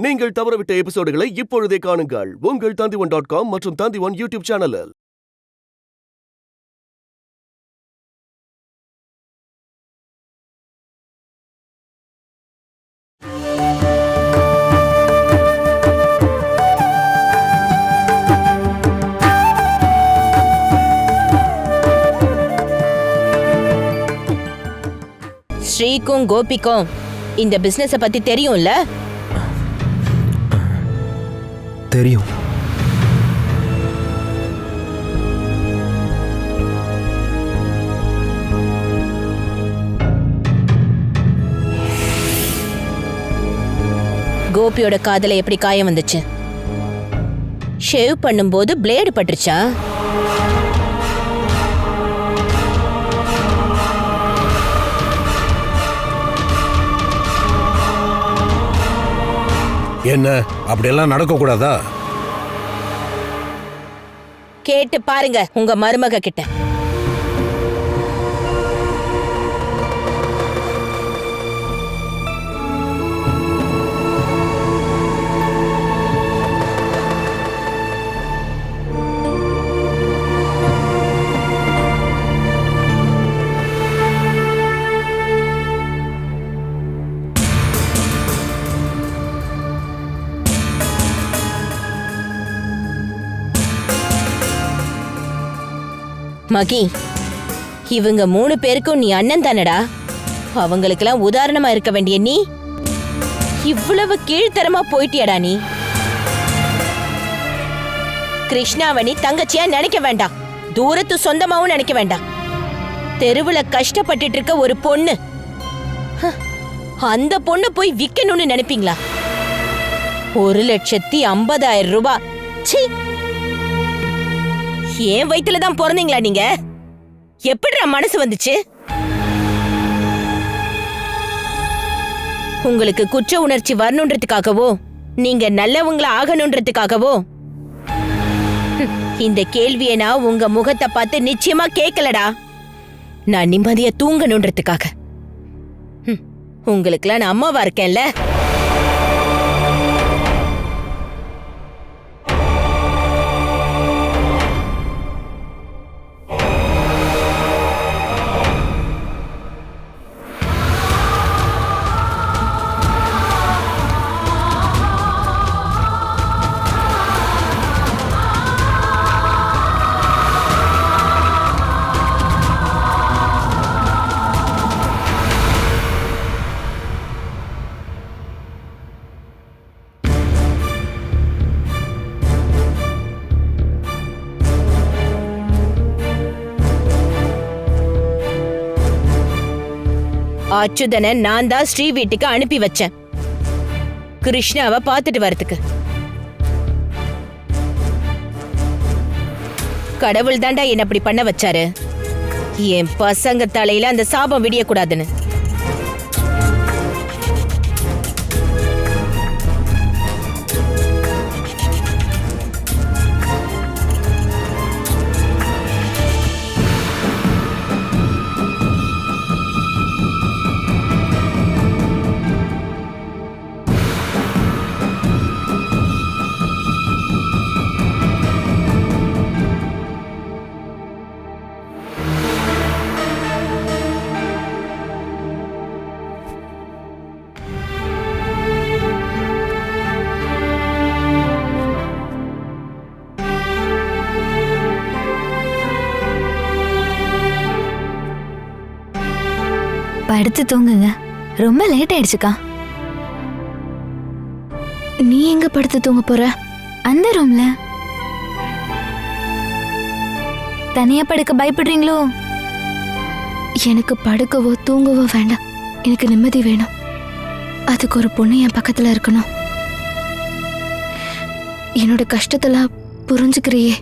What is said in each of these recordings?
நீங்கள் தவறவிட்ட எபிசோடுகளை இப்பொழுதே காணுங்கள் உங்கள் Tandivan.com மற்றும் Tandivan யூடியூப் சேனலில். ஸ்ரீக்கும் கோபிக்கும் இந்த பிசினஸ் பத்தி தெரியும்ல? தெரியும். கோபியோட காதுல எப்படி காயம் வந்துச்சு? ஷேவ் பண்ணும்போது பிளேடு பட்டுருச்சா? என்ன அப்படியெல்லாம் நடக்க கூடாதா? கேட்டு பாருங்க உங்க மருமக கிட்ட. மகி, இவங்க 3 பேருக்கும் நீ அண்ணன் தானடா. அவங்களுக்கெல்லாம் உதாரணமா இருக்க வேண்டிய நீ இவ்வளவு கீழ்த்தரமா போயிட்டியடா. நீ கிருஷ்ணாவை நீ தங்கச்சியா நினைக்க வேண்டாம், தூரத்து சொந்தமாவும் நினைக்க வேண்டாம். தெருவுல கஷ்டப்பட்டுட்டு இருக்க ஒரு பொண்ணு, அந்த பொண்ணு போய் விக்கணும்னு நினைப்பீங்களா? 1,50,000 ரூபாய். சீ, ஏன் வயித்துல தான் பிறந்தீங்களா நீங்க? எப்படிடா மனசு வந்துச்சு? உங்களுக்கு குற்ற உணர்ச்சி வரணுன்றதுக்காகவோ நீங்க நல்லவங்கள ஆகணுன்றதுக்காகவோ இந்த கேள்வியை நான் உங்க முகத்தை பார்த்து நிச்சயமா கேட்கலடா. நான் நிம்மதியா தூங்கணுன்றதுக்காக. உங்களுக்குலாம் நான் அம்மாவா இருக்கேன்ல. அச்சுதனை நான் தான் ஸ்ரீ வீட்டுக்கு அனுப்பி வச்சேன், கிருஷ்ணாவை பார்த்துட்டு வரதுக்கு. கடவுள் தாண்டா என்ன அப்படி பண்ண வச்சாரு. என் பசங்க தலையில அந்த சாபம் விடியக்கூடாதுன்னு. படுத்து தூங்குங்க, ரொம்ப லேட் ஆயிடுச்சுக்கா. நீ எங்க படுத்து தூங்க போற? அந்த ரூம்ல. தனியா படுக்க பயப்படுறீங்களோ? எனக்கு படுக்கவோ தூங்கவோ வேண்டாம், எனக்கு நிம்மதி வேணும். அதுக்கு ஒரு பொண்ணு என் பக்கத்துல இருக்கணும். என்னோட கஷ்டத்தெல்லாம் புரிஞ்சுக்கிறியே?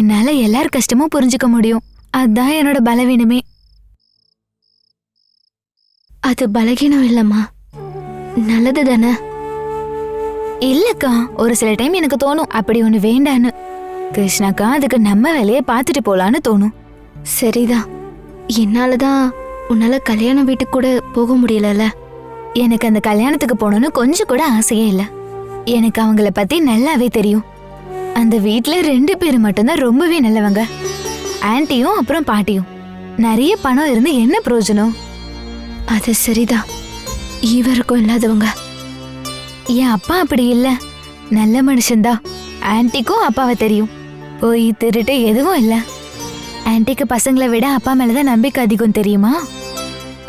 என்னால எல்லார் கஷ்டமும் புரிஞ்சுக்க முடியும், அதுதான் என்னோட பலவீனமே. அது பலகீனம் இல்லம்மா, நல்லது தானே. இல்லக்கா, ஒரு சில டைம் எனக்கு தோணும் அப்படி ஒண்ணு வேண்டான்னு. கிருஷ்ணாக்கா, அதுக்கு நம்ம வேலையை பார்த்துட்டு போலான்னு தோணும். சரிதான், என்னாலதான் உன்னால கல்யாண வீட்டுக்கு கூட போக முடியலல்ல. எனக்கு அந்த கல்யாணத்துக்கு போகணும்னு கொஞ்சம் கூட ஆசையே இல்ல. எனக்கு அவங்கள பத்தி நல்லாவே தெரியும். அந்த வீட்ல 2 பேர் மட்டும்தான் ரொம்பவே நல்லவங்க. ஆன்ட்டியும் அப்புறம் பாட்டியும். நிறைய பணம் இருந்து என்ன பிரயோஜனம்? அது சரிதான், இவருக்கும் இல்லாதவங்க. என் அப்பா அப்படி இல்ல, நல்ல மனுஷன்தான். ஆன்ட்டிக்கும் அப்பாவை தெரியும். போய் திருட்டு எதுவும் இல்ல. ஆன்ட்டிக்கு பசங்களை விட அப்பா மேலதான் நம்பிக்கை அதிகம், தெரியுமா?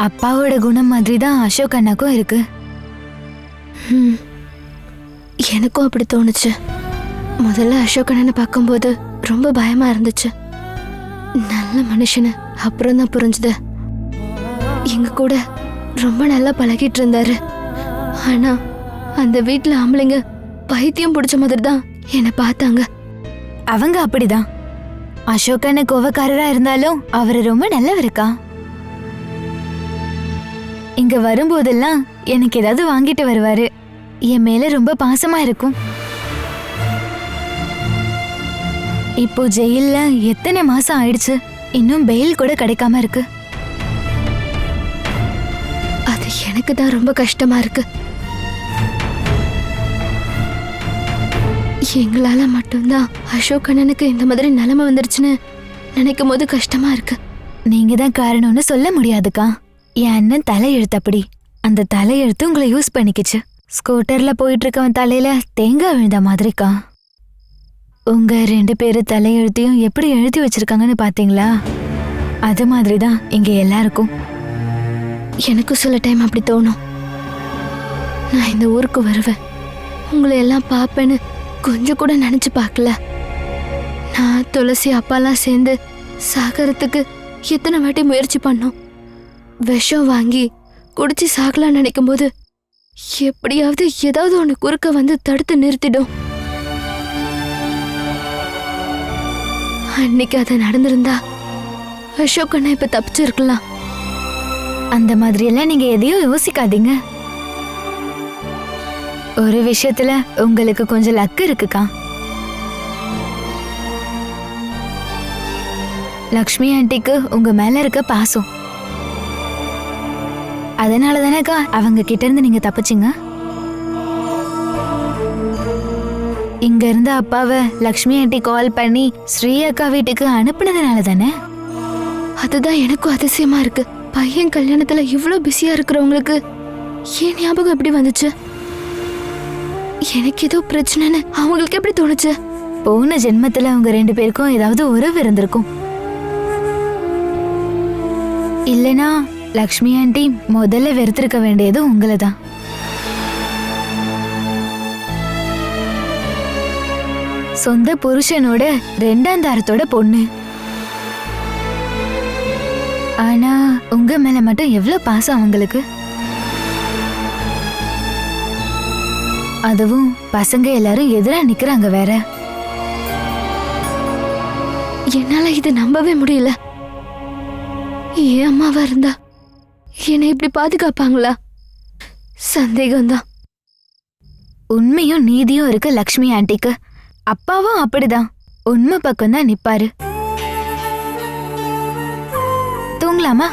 அப்பாவோட குணம் மாதிரி தான் அசோக் அண்ணாக்கும் இருக்கு. எனக்கும் அப்படி தோணுச்சு. முதல்ல அசோக் அண்ணனை பார்க்கும்போது ரொம்ப பயமா இருந்துச்சு. நல்ல மனுஷனு அப்புறம் தான் புரிஞ்சுது. எங்க கூட ரொம்ப நல்லா பழகிட்டு இருந்தாரு. ஆனா அந்த வீட்டுல ஆம்பளைங்க பைத்தியம் பிடிச்ச மாதிரி தான் என்னை பார்த்தாங்க. அவங்க அப்படிதான். அசோக் அண்ணன் கோவக்காரரா இருந்தாலும் அவரு ரொம்ப நல்லவருக்கா. இங்க வரும்போதெல்லாம் எனக்கு ஏதாவது வாங்கிட்டு வருவாரு. என் மேல ரொம்ப பாசமா இருக்கும். இப்போ ஜெயில்ல எத்தனை மாசம் ஆயிடுச்சு, இன்னும் பெயில் கூட கிடைக்காம இருக்கு. அது எனக்கு தான் ரொம்ப கஷ்டமா இருக்கு. எங்களால மட்டும்தான் அசோக் அண்ணனுக்கு இந்த மாதிரி நிலைமை வந்துருச்சுன்னு நினைக்கும் போது கஷ்டமா இருக்கு. நீங்க தான் காரணம்னு சொல்ல முடியாதுக்கா. என் அண்ணன் தலையெழுத்து அப்படி. அந்த தலையெழுத்து உங்களை யூஸ் பண்ணிக்கிச்சு. ஸ்கூட்டர்ல போயிட்டு இருக்கவன் தலையில தேங்காய் விழுந்த மாதிரிக்கா. உங்க 2 பேரு தலையெழுத்தையும் எப்படி எழுதி வச்சிருக்காங்கன்னு பாத்தீங்களா? அது மாதிரிதான் இங்க எல்லாருக்கும். எனக்கும் சில டைம் அப்படி தோணும். நான் இந்த ஊருக்கு வருவேன், உங்களை எல்லாம் பாப்பேன்னு கொஞ்சம் கூட நினைச்சு பார்க்கல. நான் துளசி அப்பாலாம் சேர்ந்து சாகறதுக்கு எத்தனை வாட்டி முயற்சி பண்ணோம். விஷம் வாங்கி குடிச்சு சாகலான்னு நினைக்கும் போது எப்படியாவது ஏதாவது ஒன்று குறுக்க வந்து தடுத்து நிறுத்திடும். அன்னைக்கு அது நடந்திருந்தா அசோக் அண்ணா இப்ப தப்பிச்சிருக்கலாம். அந்த மாதிரி எல்லாம் நீங்க எதையும் யோசிக்காதீங்க. ஒரு விஷயத்துல உங்களுக்கு கொஞ்சம் லக்கு இருக்குக்கா. லக்ஷ்மி ஆண்டிக்கு உங்க மேல இருக்க பாசம். அதனால தானேக்கா அவங்க கிட்ட இருந்து நீங்க தப்பிச்சிங்க. இங்க இருந்த அப்பாவை லக்ஷ்மி ஆண்டி கால் பண்ணி ஸ்ரீ அக்கா வீட்டுக்கு அனுப்புனதுனால தானே. அதுதான் எனக்கும் அதிசயமா இருக்கு. பையன் கல்யாணத்துல இவ்வளவு பிஸியா இருக்கிறவங்களுக்கு ஏன் ஞாபகம் எப்படி வந்துச்சு? எனக்கு ஏதோ பிரச்சனைன்னு அவங்களுக்கு எப்படி தோணுச்சு? போன ஜென்மத்துல அவங்க 2 பேருக்கும் ஏதாவது உறவு இருந்திருக்கும். இல்லனா லக்ஷ்மி ஆண்டி முதல்ல வெறுத்திருக்க வேண்டியது உங்களை தான். சொந்த புருஷனோட 2ஆம் தாரத்தோட பொண்ணு. ஆனா உங்க மேல மட்டும் எவ்வளவு பாசம் அவங்களுக்கு. அதுவும் பசங்க எல்லாரும் எதிரா நிக்கிறாங்க வேற. என்னால இது நம்பவே முடியல. ஏன் அம்மாவா இருந்தா என்னை இப்படி பாதுகாப்பாங்களா? சந்தேகம்தான். உண்மையும் நீதியும் இருக்கு லக்ஷ்மி ஆண்டிக்கு. அப்பாவும் அப்படிதான் உண்மை பக்கம் தான் நிப்பாரு. தூங்கலாமா?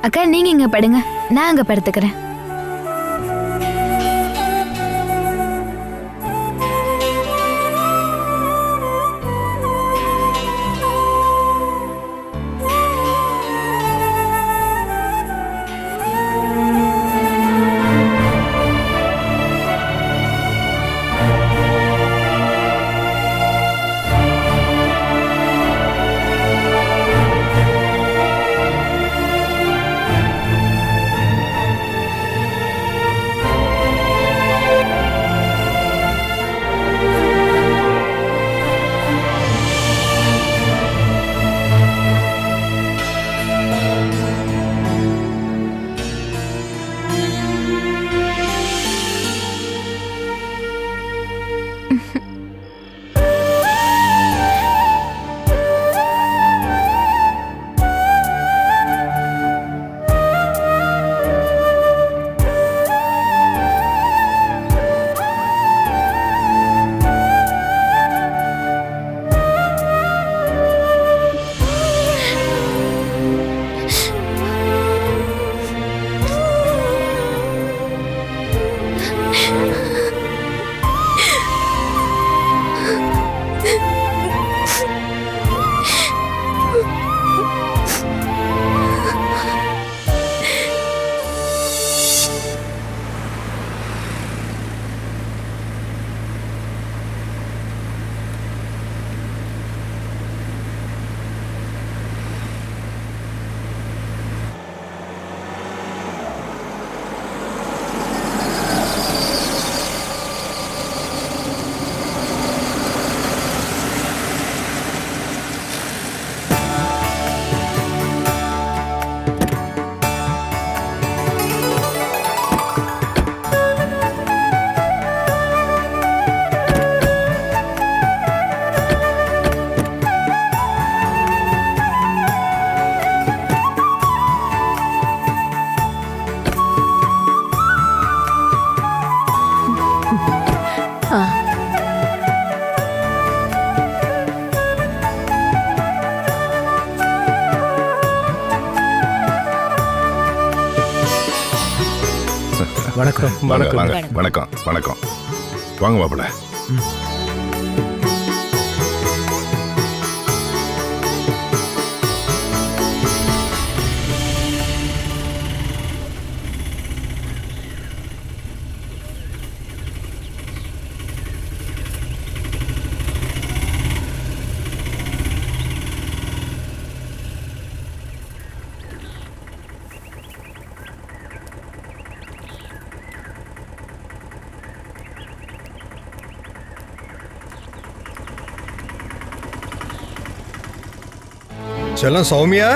அக்கா நீங்க இங்க படுங்க, நான் அங்க படுத்துக்கிறேன். வணக்கம் வாங்க வாங்க வணக்கம் வணக்கம் வாங்க மாப்பிள்ள. செல்லம் சௌமியா,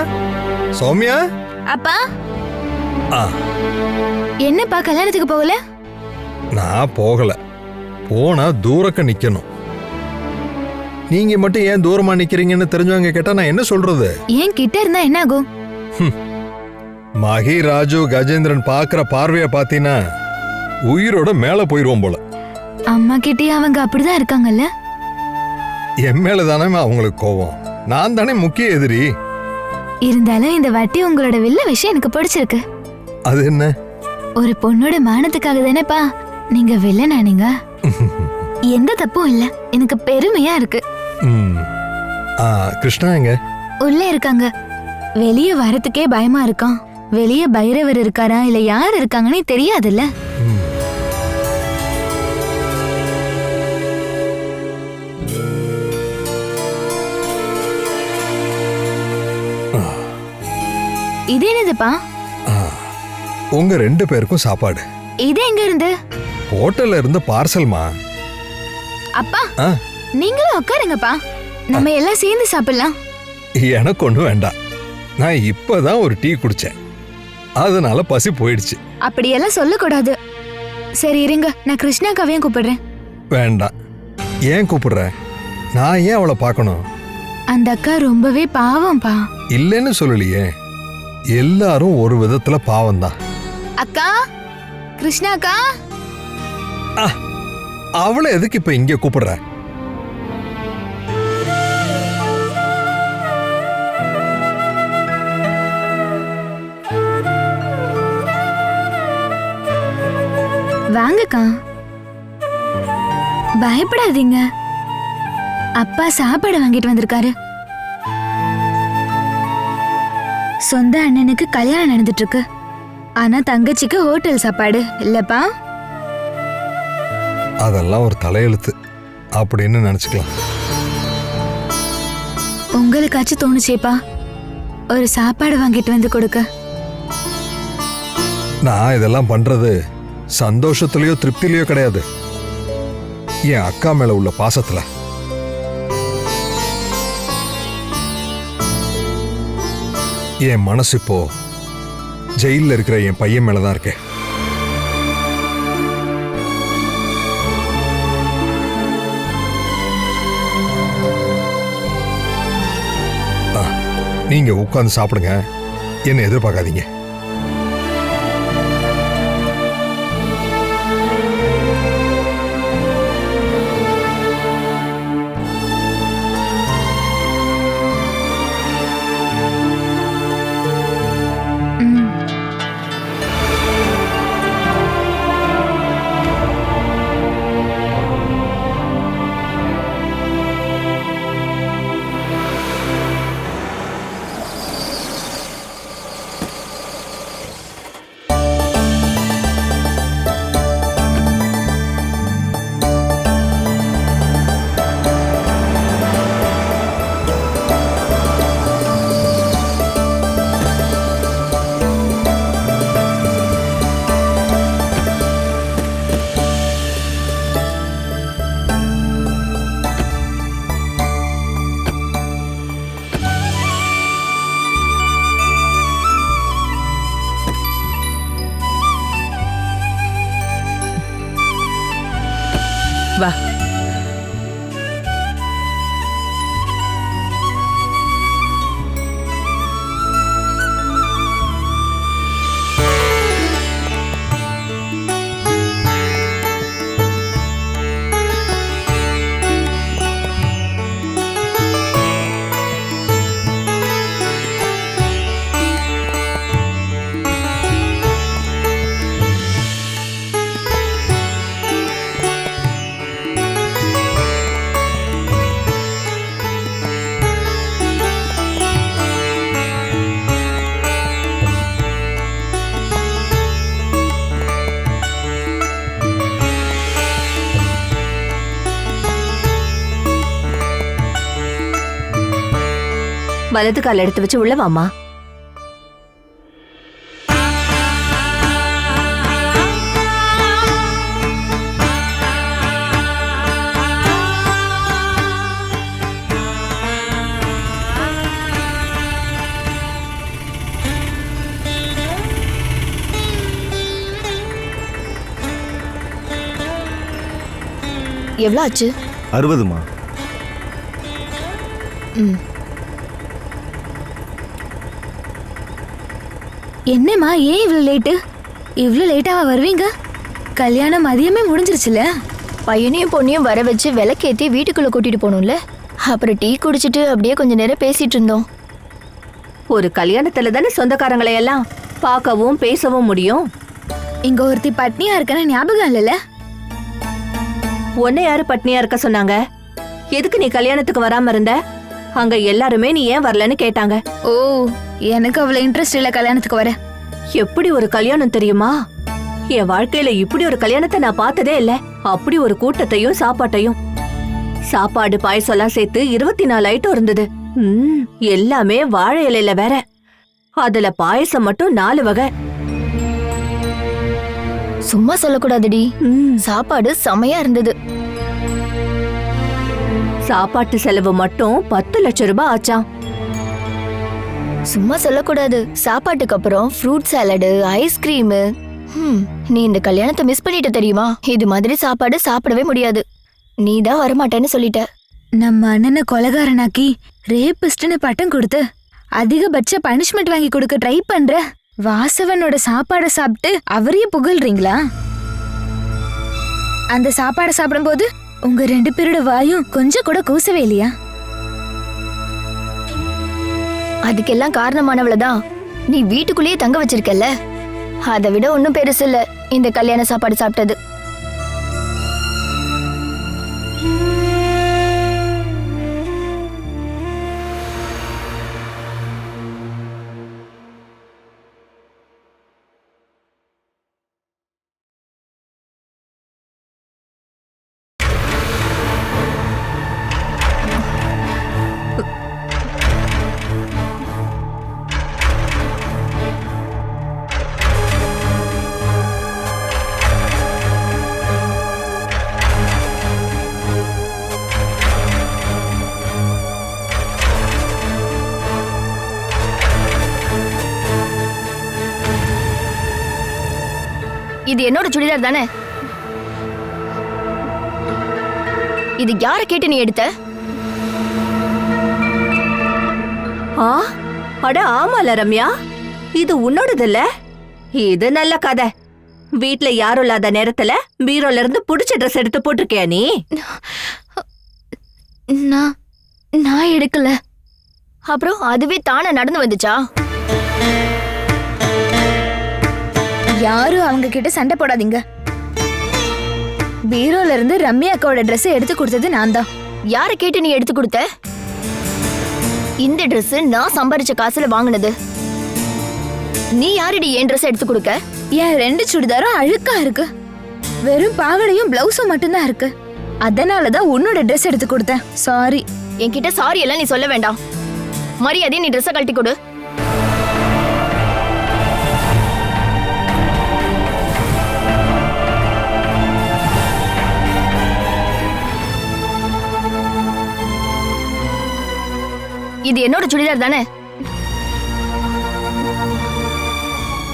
சௌமியா. அப்பா ஆ, என்னப்பா கல்யாணத்துக்கு போகல? நான் போகல. போனா தூரக்க நிக்கணும். நீங்க மட்டும் ஏன் தூரமா நிக்கிறீங்கன்னு தெரிஞ்சவங்க கேட்டா நான் என்ன சொல்றது? ஏன் கிட்ட இருந்தா என்ன ஆகும்? மகி, ராஜு, கஜேந்திரன் பாக்குற பார்வைய பாத்தீங்கன்னா உயிரோட மேல போயிருவோம் போல. அம்மா கிட்டே அவங்க அப்படிதான் இருக்காங்கல்ல. என் மேல தானே அவங்களுக்கு கோவம். நான் தானே முக்கிய எதிரி. இருந்தாலும் இந்த வாட்டி உங்களோட வில்ல விஷயம் எனக்கு பிடிச்சிருக்கு. அது என்ன? ஒரு பொண்ணோட மானத்துக்காக தானேப்பா நீங்க வில்லன் ஆனீங்க. எந்த தப்பும் இல்ல, எனக்கு பெருமையா இருக்கு. ம். ஆ, கிருஷ்ணா எங்க? உள்ள இருக்காங்க. வெளிய வரதுக்கே பயமா இருக்கான். வெளிய பைரவர் இருக்காரா இல்ல யார் இருக்காங்கன்னு தெரியாதுல்ல. ம். இது என்னதுப்பா? உங்க 2 பேருக்கும் சாப்பாடு. இது எங்க இருந்து? ஹோட்டல்ல இருந்து பார்சல்மா. அப்பா ஆ, நீங்களும் உட்காருங்கப்பா, நம்ம எல்லாம் சேர்ந்து சாப்பிடலாம். எனக்கு ஒண்ணும் வேண்டாம். நான் இப்பதான் ஒரு டீ குடிச்சேன், அதனால பசி போயிடுச்சு. அப்படியெல்லாம் சொல்லக்கூடாது. சரி இருங்க, நான் கிருஷ்ணாக்காவையும் கூப்பிடுறேன். வேண்டாம். ஏன் கூப்பிடுற? நான் ஏன் அவளை பார்க்கணும்? அந்த அக்கா ரொம்பவே பாவம்பா. இல்லைன்னு சொல்லலையே. எல்லாரும் ஒரு விதத்துல பாவம்தான். அக்கா, கிருஷ்ணாக்கா. அவளை எதுக்கு இப்ப இங்க கூப்பிடுற? வாங்கக்கா, பயப்படாதீங்க. அப்பா சாப்பாடு வாங்கிட்டு வந்திருக்காரு. சொந்த அண்ணனுக்கு கல்யாணம் நடந்துட்டு இருக்கு. ஆனா தங்கச்சிக்கு ஹோட்டல் சாப்பாடு இல்லப்பா. அதெல்லாம் ஒரு தலையெழுத்து அப்படின்னு நினைச்சுக்கலாம். உங்களுக்காச்சும் தோணுச்சேப்பா ஒரு சாப்பாடு வாங்கிட்டு வந்து கொடுக்க. நான் இதெல்லாம் பண்றது சந்தோஷத்திலயோ திருப்திலயோ கிடையாது, என் அக்கா மேல உள்ள பாசத்துல. என் மனசு இப்போ ஜெயில இருக்கிற என் பையன் மேலதான் இருக்கேன். நீங்க உட்கார்ந்து சாப்பிடுங்க, என்ன எதிர்பார்க்காதீங்க. வா. வலது கால் எடுத்து வச்சு உள்ள வாமா. எவ்வளோ ஆச்சு? 60மா. என்னம்மா ஏன் இவ்வளோ லேட்டு? இவ்வளோ லேட்டாவா வருவீங்க? கல்யாணம் மதியமே முடிஞ்சிருச்சுல. பையனையும் பொண்ணையும் வர வச்சு விளக்கேற்றி வீட்டுக்குள்ளே கூட்டிட்டு போகணும்ல. அப்புறம் டீ குடிச்சிட்டு அப்படியே கொஞ்ச நேரம் பேசிட்டு இருந்தோம். ஒரு கல்யாணத்துல தானே சொந்தக்காரங்களை எல்லாம் பார்க்கவும் பேசவும் முடியும். இங்க ஒருத்தி பட்னியா இருக்கன்னு ஞாபகம் இல்லைல்ல? உன்னை யாரு பட்னியா இருக்க சொன்னாங்க? எதுக்கு நீ கல்யாணத்துக்கு வராம இருந்த? அங்க எல்லாருமே நீ ஏன் வரலன்னு கேட்டாங்க. ஓ, எனக்கு அவ்வளவு இன்ட்ரெஸ்ட் இல்ல கல்யாணத்துக்கு வர. எப்படி ஒரு கல்யாணம் தெரியுமா? என் வாழ்க்கையில இப்படி ஒரு கல்யாணத்தை நான் பார்த்ததே இல்ல. அப்படி ஒரு கூட்டத்தையும் சாப்பாட்டையும். சாப்பாடு பாயசம் எல்லாம் சேர்த்து 24 ஐட்டம் இருந்தது. எல்லாமே வாழை இலையில வேற. அதுல பாயசம் மட்டும் 4 வகை. சும்மா சொல்லக்கூடாதுடி, சாப்பாடு செமையா இருந்தது. சாப்பாட்டு செலவு மட்டும் 10 லட்சம் ரூபாய் ஆச்சாம். சும்மா சொல்லக்கூடாது. சாப்பாட்டுக்கு அப்புறம் ஃப்ரூட் சாலடு, ஐஸ்கிரீமு. நீ இந்த கல்யாணத்தை மிஸ் பண்ணிட்ட தெரியுமா? இது மாதிரி சாப்பாடு சாப்பிடவே முடியாது. நீ தான் வரமாட்டேன்னு சொல்லிட்ட. நம்ம அண்ணனை கொலைகாரனாக்கி ரேபிஸ்ட்னு பட்டம் கொடுத்து அதிகபட்ச பனிஷ்மெண்ட் வாங்கி கொடுக்க ட்ரை பண்ற வாசவனோட சாப்பாடை சாப்பிட்டு அவரையே புகழ்றீங்களா? அந்த சாப்பாடை சாப்பிடும்போது உங்க 2 பேரோட வாயும் கொஞ்சம் கூட கூசவே இல்லையா? அதுக்கெல்லாம் காரணமானவளதான் நீ வீட்டுக்குள்ளேயே தங்க வச்சிருக்கல. அதை விட ஒன்னும் பெருசு இல்ல இந்த கல்யாண சாப்பாடு சாப்பிட்டது. இது என்னோட சுடிதார் தானே? இது யார கேட்டு நீ எடுத்த? அட ஆமால ரம்யா, இது உன்னோடது இல்ல? இது நல்ல கதை. வீட்ல யாரும் இல்லாத நேரத்துல பீரோல இருந்து புடிச்ச ட்ரெஸ் எடுத்து போட்டிருக்கியா நீ? நான் எடுக்கல. அப்புறம் அதுவே தானே நடந்து வந்துச்சா? யாரும் அவங்க கிட்ட சண்டை போடாதீங்க. பீரோல இருந்து ரம்யா அக்காவோட ட்ரெஸ் எடுத்து கொடுத்தது நான் தான். யார கேட்டு நீ எடுத்து கொடுத்த? இந்த ட்ரெஸ் நான் சம்பாரிச்ச காசுல வாங்கினது. நீ யாரடி என் ட்ரெஸ் எடுத்து கொடுக்க? என் 2 சுடிதாரும் அழுக்கா இருக்கு. வெறும் பாவடையும் பிளவுஸும் மட்டும்தான் இருக்கு. அதனாலதான் உன்னோட ட்ரெஸ் எடுத்து கொடுத்தேன். சாரி. என்கிட்ட சாரி எல்லாம் நீ சொல்ல வேண்டாம். மரியாதையை நீ ட்ரெஸ்ஸை கழட்டி கொடு. இது என்னோட சுடிதார் தானே?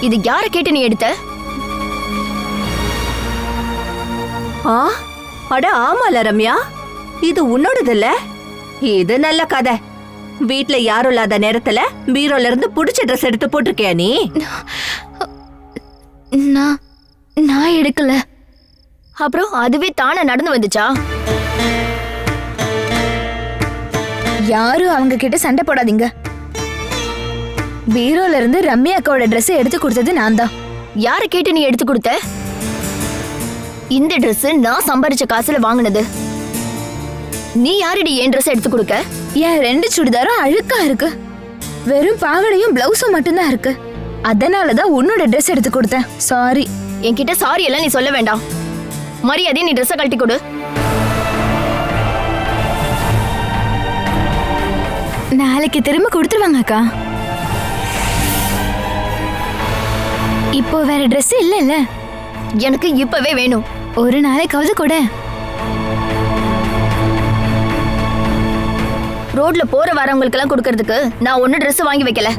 இது யார கேட்டு நீ எடுத்த? அட ஆமால ரம்யா, இது உன்னோடது இல்ல? இது நல்ல கதை. வீட்ல யாரும் இல்லாத நேரத்துல பீரோல இருந்து புடிச்ச ட்ரெஸ் எடுத்து போட்டிருக்கியா நீ? நான் எடுக்கல. அப்புறம் அதுவே தானே நடந்து வந்துச்சா? யாரும் அவங்க கிட்ட சண்டை போடாதீங்க. பீரோல இருந்து ரம்யா அக்காவோட ட்ரெஸ் எடுத்து கொடுத்தது நான் தான். யார கேட்டு நீ எடுத்து கொடுத்த? இந்த ட்ரெஸ் நான் சம்பாரிச்ச காசுல வாங்கினது. நீ யாரடி என் ட்ரெஸ் எடுத்து கொடுக்க? என் 2 சுடிதாரும் அழுக்கா இருக்கு. வெறும் பாவடையும் பிளவுஸும் மட்டும்தான் இருக்கு. அதனாலதான் உன்னோட ட்ரெஸ் எடுத்து கொடுத்தேன். சாரி. என்கிட்ட சாரி எல்லாம் நீ சொல்ல வேண்டாம். மரியாதையை நீ ட்ரெஸ்ஸை கழட்டி கொடு. நாளைக்கு திரும்ப கொடுத்துருவாங்க அக்கா. இப்போ வேற Dress இல்ல. எனக்கு இப்பவே வேணும். ஒரு நாளைக்காவது கூட. ரோட்ல போற வரவங்களுக்கு எல்லாம் கொடுக்கறதுக்கு நான் ஒண்ணு Dress வாங்கி வைக்கல.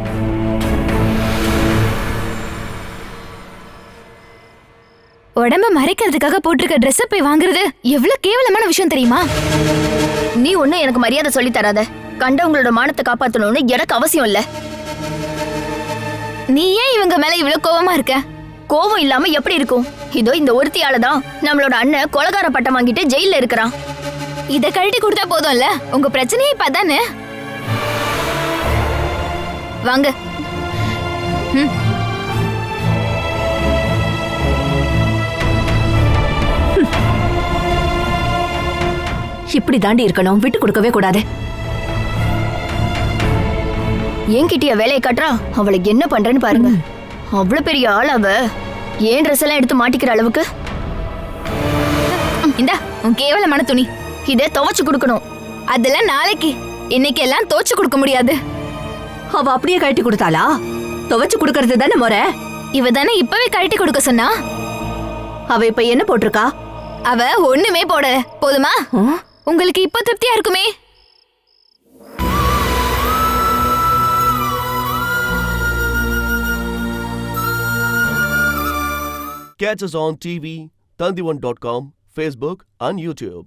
உடம்ப மறைக்கிறதுக்காக போட்டிருக்க Dress போய் வாங்குறது எவ்வளவு கேவலமான விஷயம் தெரியுமா? நீ ஒண்ணு எனக்கு மரியாதை சொல்லி தராத. கண்டவங்களோட மானத்தை காப்பாத்தணும்னு எனக்கு அவசியம் இல்ல. நீ ஏன் இவங்க மேல இவ்வளவு கோவமா இருக்க? கோவம் இல்லாம எப்படி இருக்கும்? இதோ இந்த ஒருத்தியால தான் நம்மளோட அண்ணன் கொலகார பட்டம் வாங்கிட்டு ஜெயில இருக்கிறான். இத கழட்டி கொடுத்தா போதும்ல. உங்க பிரச்சனையே இப்ப அதானே. வாங்க. இப்படி தாண்டி இருக்கணும், விட்டு கொடுக்கவே கூடாது. என்கிட்டய வேலையை கட்டுறா. அவளுக்கு என்ன பண்றேன்னு பாருங்க. அவ்வளவு பெரிய ஆள் அவ. ஏன் Dress எல்லாம் எடுத்து மாட்டிக்கிற அளவுக்கு? இந்தா உன் கேவலமான துணி. இதை துவைச்சு கொடுக்கணும். அதெல்லாம் நாளைக்கு. இன்னைக்கு எல்லாம் தோச்சு கொடுக்க முடியாது. அவ அப்படியே கழட்டி கொடுத்தாளா? துவைச்சு கொடுக்கறது தானே முறை. இவ தானே இப்பவே கழட்டி கொடுக்க சொன்னா. அவ இப்ப என்ன போட்டிருக்கா? அவ ஒண்ணுமே போடல. போதுமா? உங்களுக்கு இப்ப திருப்தியா இருக்குமே. Catch us on TV, Tandivan.com, Facebook and YouTube.